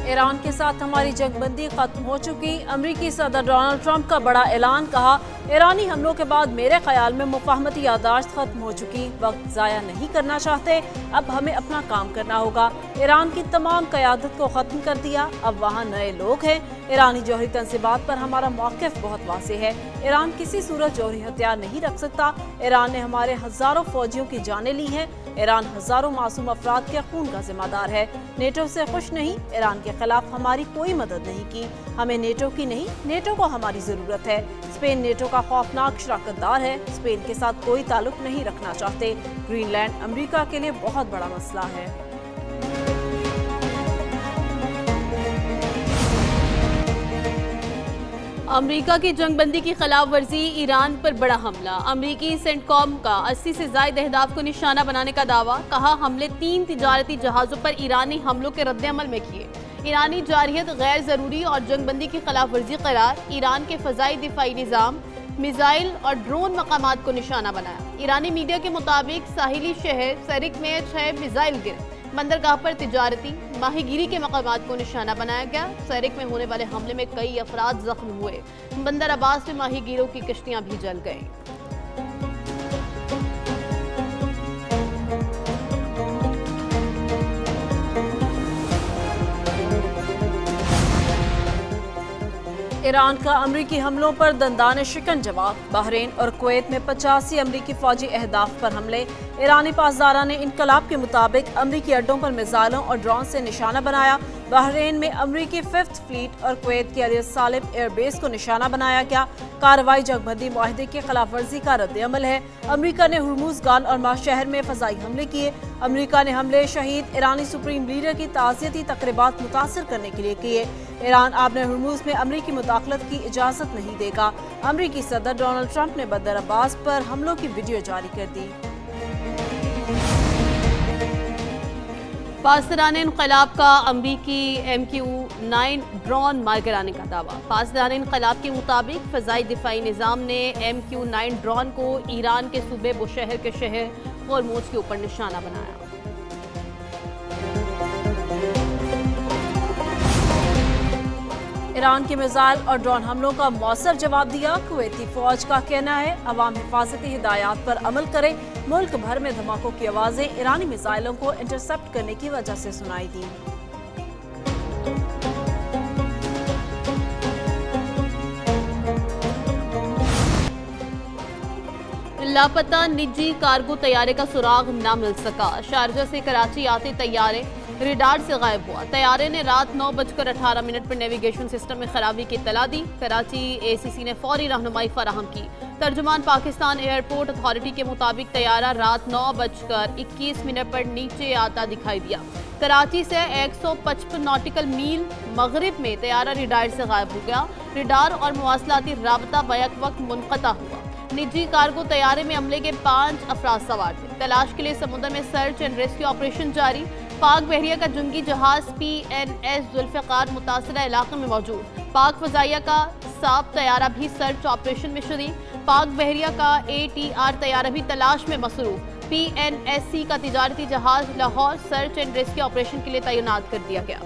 ایران کے ساتھ ہماری جنگ بندی ختم ہو چکی۔ امریکی صدر ڈونلڈ ٹرمپ کا بڑا اعلان، کہا ایرانی حملوں کے بعد میرے خیال میں مفاہمتی یادداشت ختم ہو چکی، وقت ضائع نہیں کرنا چاہتے، اب ہمیں اپنا کام کرنا ہوگا۔ ایران کی تمام قیادت کو ختم کر دیا، اب وہاں نئے لوگ ہیں۔ ایرانی جوہری تنصیبات پر ہمارا موقف بہت واضح ہے، ایران کسی صورت جوہری ہتھیار نہیں رکھ سکتا۔ ایران نے ہمارے ہزاروں فوجیوں کی جانیں لی ہیں، ایران ہزاروں معصوم افراد کے خون کا ذمہ دار ہے۔ نیٹو سے خوش نہیں، ایران کے خلاف ہماری کوئی مدد نہیں کی، ہمیں نیٹو کی نہیں، نیٹو کو ہماری ضرورت ہے۔ اسپین نیٹو کا خوفناک شراکت دار ہے، اسپین کے ساتھ کوئی تعلق نہیں رکھنا چاہتے۔ گرین لینڈ امریکہ کے لیے بہت بڑا مسئلہ ہے۔ امریکہ کی جنگ بندی کی خلاف ورزی، ایران پر بڑا حملہ۔ امریکی سینٹ کام کا 80 سے زائد اہداف کو نشانہ بنانے کا دعویٰ، کہا حملے 3 تجارتی جہازوں پر ایرانی حملوں کے رد عمل میں کیے۔ ایرانی جارحیت غیر ضروری اور جنگ بندی کی خلاف ورزی قرار، ایران کے فضائی دفاعی نظام، میزائل اور ڈرون مقامات کو نشانہ بنایا۔ ایرانی میڈیا کے مطابق ساحلی شہر سرک میں 6 میزائل گرے، بندرگاہ پر تجارتی ماہی گیری کے مقامات کو نشانہ بنایا گیا۔ سرک میں ہونے والے حملے میں کئی افراد زخمی ہوئے، بندر عباس میں ماہی گیروں کی کشتیاں بھی جل گئیں۔ ایران کا امریکی حملوں پر دندان شکن جواب، بحرین اور کویت میں 85 امریکی فوجی اہداف پر حملے۔ ایرانی پاسداران انقلاب کے مطابق امریکی اڈوں پر میزائلوں اور ڈرون سے نشانہ بنایا۔ بحرین میں امریکی 5th فلیٹ اور کویت کی علی صالب ایئر بیس کو نشانہ بنایا گیا۔ کارروائی جنگ بندی معاہدے کی خلاف ورزی کا رد عمل ہے۔ امریکہ نے ہرمز گان اور ماہ شہر میں فضائی حملے کیے۔ امریکہ نے حملے شہید ایرانی سپریم لیڈر کی تعزیتی تقریبات متاثر کرنے کے لیے کیے۔ ایران آبِ ہرمز میں امریکی مداخلت کی اجازت نہیں دے گا۔ امریکی صدر ڈونلڈ ٹرمپ نے بندر عباس پر حملوں کی ویڈیو جاری کر دی۔ پاسداران انقلاب کا امریکی MQ-9 ڈرون مار گرانے کا دعویٰ۔ پاسداران انقلاب کے مطابق فضائی دفاعی نظام نے MQ-9 ڈرون کو ایران کے صوبے بوشہر کے شہر ہرمز کے اوپر نشانہ بنایا۔ ایران کے میزائل اور ڈرون حملوں کا مؤثر جواب دیا۔ کویتی فوج کا کہنا ہے عوام حفاظتی ہدایات پر عمل کرے۔ ملک بھر میں دھماکوں کی آوازیں ایرانی میزائلوں کو انٹرسپٹ کرنے کی وجہ سے سنائی دیں۔ لاپتہ نجی کارگو طیارے کا سراغ نہ مل سکا۔ شارجہ سے کراچی آتے طیارے ریڈار سے غائب ہوا۔ طیارے نے رات 9:18 پر نیویگیشن سسٹم میں خرابی کی اطلاع دی۔ کراچی ACC نے فوری رہنمائی فراہم کی۔ ترجمان پاکستان ایئرپورٹ اتھارٹی کے مطابق طیارہ رات 9:21 پر نیچے آتا دکھائی دیا۔ کراچی سے 155 ناٹیکل میل مغرب میں طیارہ ریڈار سے غائب ہو گیا۔ ریڈار اور مواصلاتی رابطہ بیک وقت منقطع ہوا۔ نجی کارگو طیارے میں عملے کے 5 افراد سوار تھے۔ تلاش کے لیے سمندر میں سرچ اینڈ ریسکیو آپریشن جاری۔ پاک بحریہ کا جنگی جہاز PNS ذوالفقار متاثرہ علاقے میں موجود۔ پاک فضائیہ کا ساب طیارہ بھی سرچ آپریشن میں شریک۔ پاک بحریہ کا ATR طیارہ بھی تلاش میں مصروف۔ PNSC کا تجارتی جہاز Lahore search and rescue operation کے لیے تعینات کر دیا گیا۔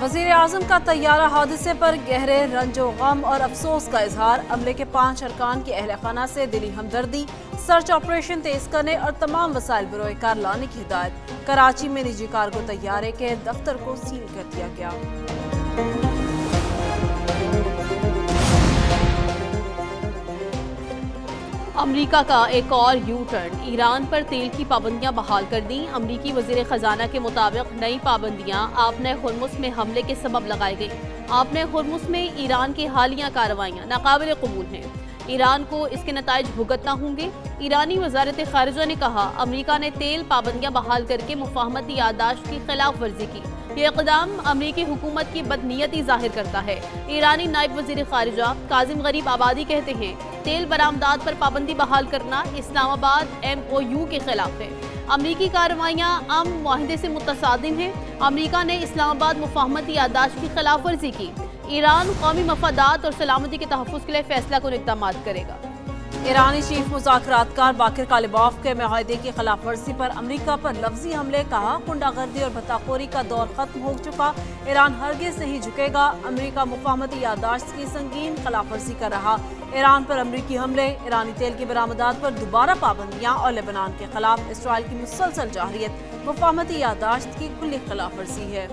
وزیر اعظم کا طیارہ حادثے پر گہرے رنج و غم اور افسوس کا اظہار۔ عملے کے 5 ارکان کی اہل خانہ سے دلی ہمدردی۔ سرچ آپریشن تیز کرنے اور تمام وسائل بروئے کار لانے کی ہدایت۔ کراچی میں نجی کارگو طیارے کے دفتر کو سیل کر دیا گیا۔ امریکہ کا ایک اور یو ٹرن، ایران پر تیل کی پابندیاں بحال کر دیں۔ امریکی وزیر خزانہ کے مطابق نئی پابندیاں آبِ ہرمز میں حملے کے سبب لگائی گئیں۔ آبِ ہرمز میں ایران کی حالیہ کارروائیاں ناقابل قبول ہیں، ایران کو اس کے نتائج بھگتنا ہوں گے۔ ایرانی وزارت خارجہ نے کہا امریکہ نے تیل پابندیاں بحال کر کے مفاہمتی یادداشت کی خلاف ورزی کی۔ یہ اقدام امریکی حکومت کی بدنیتی ظاہر کرتا ہے۔ ایرانی نائب وزیر خارجہ کاظم غریب آبادی کہتے ہیں تیل برآمدات پر پابندی بحال کرنا اسلام آباد MOU کے خلاف ہے۔ امریکی کارروائیاں معاہدے سے متصادم ہیں۔ امریکہ نے اسلام آباد مفاہمتی یادداشت کی خلاف ورزی کی۔ ایران قومی مفادات اور سلامتی کے تحفظ کے لیے فیصلہ کن اقدامات کرے گا۔ ईरानी चीफ मुज़ाकरातकार बाकिर कालिबॉफ के माहदे की खिलाफ वर्जी पर अमरीका पर लफ्जी हमले, कहा गुंडागर्दी और भत्ताखोरी का दौर खत्म हो चुका, ईरान हरगिज़ नहीं झुकेगा। अमरीका मुफाहमती याददाश्त की संगीन खिलाफ वर्जी कर रहा। ईरान पर अमरीकी हमले, ईरानी तेल की बरामदात पर दोबारा पाबंदियां और लेबनान के खिलाफ इसराइल की मुसलसल जाहिरियत मुफाहमती याददाश्त की खुली खिलाफ वर्जी है।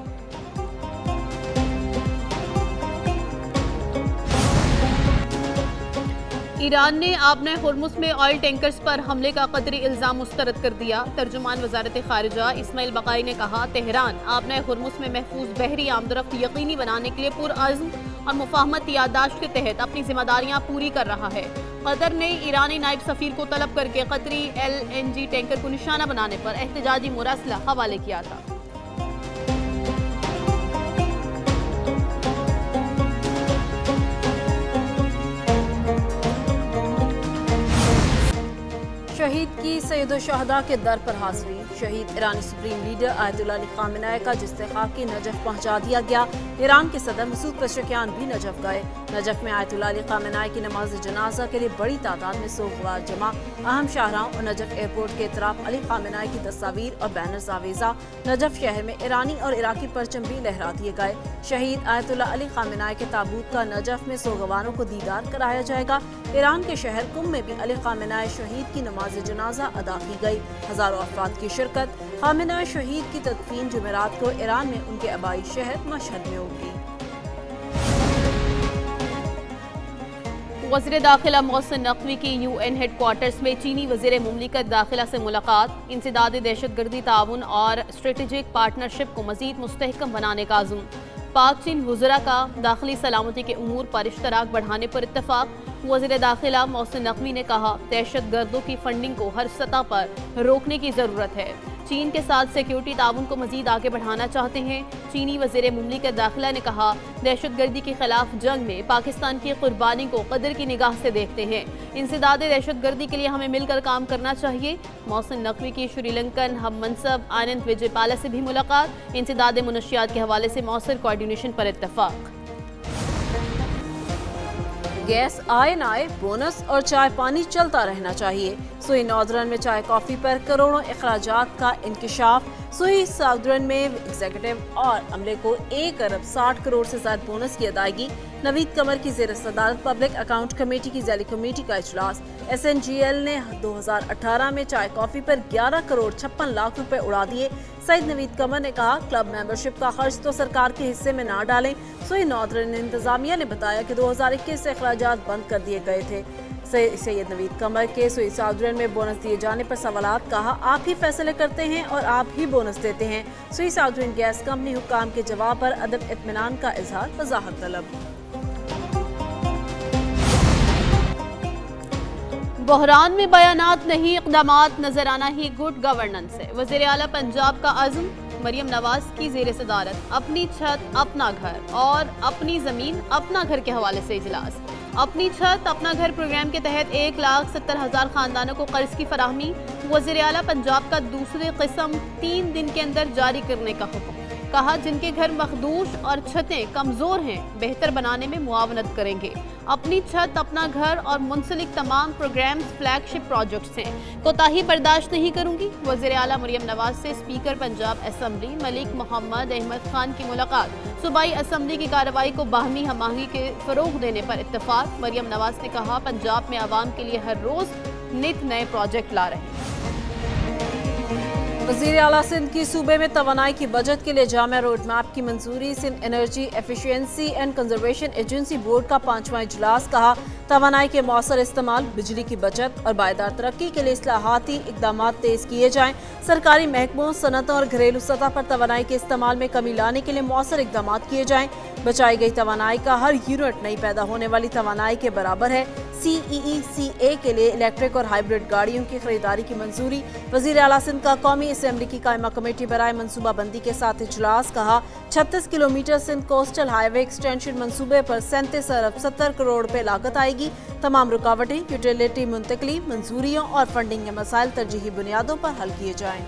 ईरान ने आपने हुर्मुज़ में ऑयल टैंकर्स पर हमले का कतरी इल्ज़ाम मुस्तरद कर दिया। तर्जुमान वजारत खारिजा इस्माइल बकाई ने कहा, तेहरान आपने हुर्मुज़ में महफूज बहरी आमदरफ्त यकीनी बनाने के लिए पुरअज़्म और मुफाहमत याददाश्त के तहत अपनी जिम्मेदारियां पूरी कर रहा है। कतर ने ईरानी नायब सफ़ीर को तलब करके कतरी LNG टैंकर को निशाना बनाने पर एहतजाजी मुरसला हवाले किया था। शहीद की सैयद शहदा के दर पर हाज़िरी, शहीद ईरानी supreme leader Ayatollah Ali Khamenei का जिस्तेखाकी नजफ पहुंचा दिया गया। ईरान के सदर मसूद पेशेकियान भी नजफ गए। नजफ में आयतुल्लाह अली खामेनेई की नमाज जनाजा के लिए बड़ी तादाद में सोगवार जमा। अहम शाहराहों और नजफ एयरपोर्ट के इतराफ अली खामेनेई की तस्वीर और बैनर्स आवेजा। नजफ शहर में ईरानी और इराकी परचम भी लहरा दिए गए। शहीद आयतुल्लाह अली खामेनेई के ताबूत का नजफ में सोगवारों को दीदार कराया जाएगा। ईरान के शहर कुम में भी अली खामेनेई शहीद की नमाज जनाजा अदा की गई। हजारों अफराद की शिरकत। खामेनेई शहीद की तदफीन जुमेरात को ईरान में उनके आबाई शहर मशहद में होगी। वज़ीर दाखिला मोहसिन नकवी की UN हेडक्वार्टर्स में चीनी वज़ीर मुमलिकत दाखिला से मुलाकात। इंसदाद दहशतगर्दी ताउन और स्ट्रेटेजिक पार्टनरशिप को मज़ीद मुस्तहकम बनाने का अज़्म। पाक चीन वज़रा का दाखिली सलामती के उमूर पर इश्तराक बढ़ाने पर इत्तफाक। वज़ीर दाखिला मोहसिन नकवी ने कहा, दहशत गर्दों की फंडिंग को हर सतह पर रोकने की ज़रूरत है। चीन के साथ सिक्योरिटी ताउन को मज़ीद आगे बढ़ाना चाहते हैं। चीनी वज़ीर मुमलिकत दाखिला ने कहा, दहशत गर्दी के खिलाफ जंग में पाकिस्तान की कुर्बानी को कदर की निगाह से देखते हैं। इंसदाद दहशत गर्दी के लिए हमें मिलकर काम करना चाहिए। मोहसिन नकवी की श्रीलंकन हम मनसब आनंद विजयपाला से भी मुलाकात। इंसदाद मुनशियात के हवाले से मौसर कोऑर्डिनेशन पर इत्तफाक। गैस आए ना आए, बोनस और चाय पानी चलता रहना चाहिए। सुई नॉर्दर्न में चाय कॉफ़ी पर करोड़ों अखराजात का इंकशाफ। सुई साउदर्न में एग्जीक्यूटिव और अमले को 1 अरब 60 करोड़ से ज्यादा बोनस की अदायगी। नवीद कमर की ज़ेर सदारत पब्लिक अकाउंट कमेटी की ज़ैली कमेटी का इजलास। SNGL ने 2018 में चाय कॉफ़ी पर 11 करोड़ 56 लाख रुपए उड़ा दिए। सईद नवीद कमर ने कहा, क्लब मेंबरशिप का खर्च तो सरकार के हिस्से में ना डालें। सुई नॉर्दर्न इंतजामिया ने बताया कि 2021 से अखराजात बंद कर दिए गए थे। सैयद नवीद कमर के सुई साउदर्न में बोनस दिए जाने पर सवालात, कहा, आप ही फैसले करते हैं और आप ही बोनस देते हैं। सुई साउदर्न गैस कंपनी हुक्काम के जवाब पर अदम इत्मीनान का इजहार, वजाहत तलब। बहरान में बयानात नहीं, इक़दामात नजर आना ही गुड गवर्नेंस है। वज़ीर आला पंजाब का अज़्म। मरियम नवाज की ज़ेर सदारत अपनी छत अपना घर और अपनी ज़मीन अपना घर के हवाले से इजलास। अपनी छत अपना घर प्रोग्राम के तहत 1,70,000 खानदानों को कर्ज की फराहमी। वज़ीर आला पंजाब का दूसरे किस्म 3 दिन के अंदर जारी करने का हुक्म। कहा, जिनके घर मखदूश और छतें कमज़ोर हैं, बेहतर बनाने में मुआवनत करेंगे। अपनी छत अपना घर और मुंसलिक तमाम प्रोग्राम्स फ्लैगशिप प्रोजेक्ट्स हैं, कोताही बर्दाश्त नहीं करूंगी। वज़ीर आला मरियम नवाज से स्पीकर पंजाब असम्बली मलिक मोहम्मद अहमद खान की मुलाकात। सूबाई असम्बली की कार्रवाई को बाहमी हमाही के फ़रोग देने पर इत्तफाक। मरियम नवाज ने कहा, पंजाब में आवाम के लिए हर रोज़ नित नए प्रोजेक्ट ला रहे हैं। वज़ीर आला सिंध की सूबे में तवानाई की बजट के लिए जामिया रोड मैप की मंजूरी। Sindh energy efficiency and conservation agency board का 5वां इजलास। कहा, तवानाई के मौसर इस्तेमाल, बिजली की बचत और बायदार तरक्की के लिए इस्लाहाती इकदाम तेज किए जाएं। सरकारी महकमों, सनतों और घरेलू सतह पर तवानाई के इस्तेमाल में कमी लाने के लिए मौसर इकदाम किए जाएं। बचाई गई तवानाई का हर यूनिट नई पैदा होने वाली तवानाई के बराबर है। CEECA के लिए इलेक्ट्रिक और हाइब्रिड गाड़ियों की खरीदारी की मंजूरी। वज़ीर आला सिंध का कौमी असम्बली की कायमा कमेटी बराए मनसूबाबंदी के साथ इजलास। कहा, 36 kilometre Sindh coastal highway extension मंसूबे पर 37 अरब 70 करोड़ रुपए लागत आएगी। तमाम रुकावटें, यूटिलिटी मुंतकली, मंजूरियों और फंडिंग के मसाइल तरजीही बुनियादों पर हल किए जाएं।